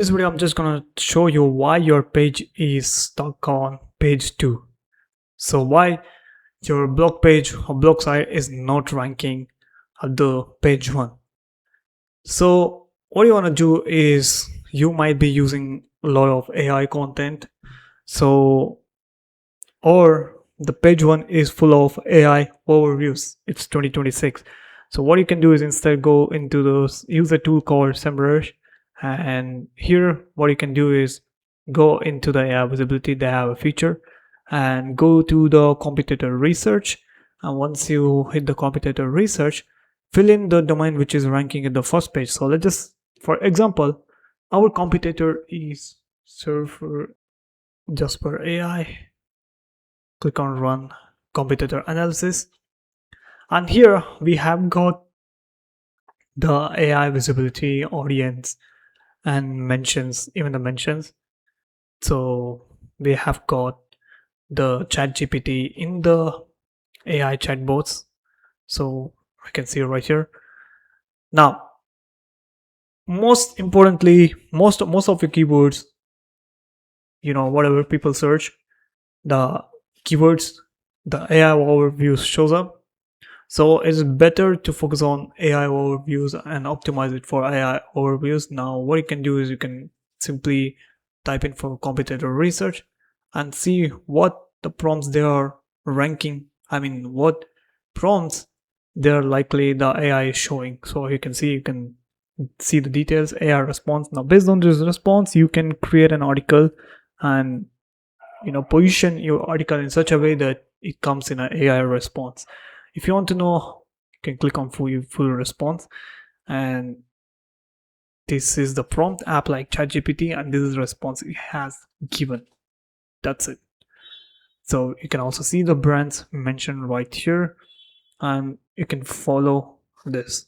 This video I'm just gonna show you why your page is stuck on page 2. So why your blog page or blog site is not ranking at the page 1. So what you want to do is you might be using a lot of AI content, or the page 1 is full of AI overviews. It's 2026. So what you can do is instead go into those, use a tool called SEMrush, and here what you can do is go into the AI visibility. They have a feature, and go to the competitor research, and once you hit the competitor research, fill in the domain which is ranking at the first page. So let's just, for example, our competitor is server Jasper AI. Click on run competitor analysis, and here we have got the AI visibility, audience, and mentions, even the mentions. So we have got the chat GPT in the AI chatbots, so I can see right here. Now most importantly, most of your keywords, whatever people search, the keywords, the AI overviews shows up. So it's better to focus on AI overviews and optimize it for AI overviews. Now what you can do is you can simply type in for competitor research and see what the prompts they are ranking. What prompts they're likely the AI is showing. So you can see the details, AI response. Now based on this response, you can create an article and position your article in such a way that it comes in an AI response. If you want to know, you can click on full response, and this is the prompt app like ChatGPT, and this is the response it has given. That's it. So you can also see the brands mentioned right here, and you can follow this.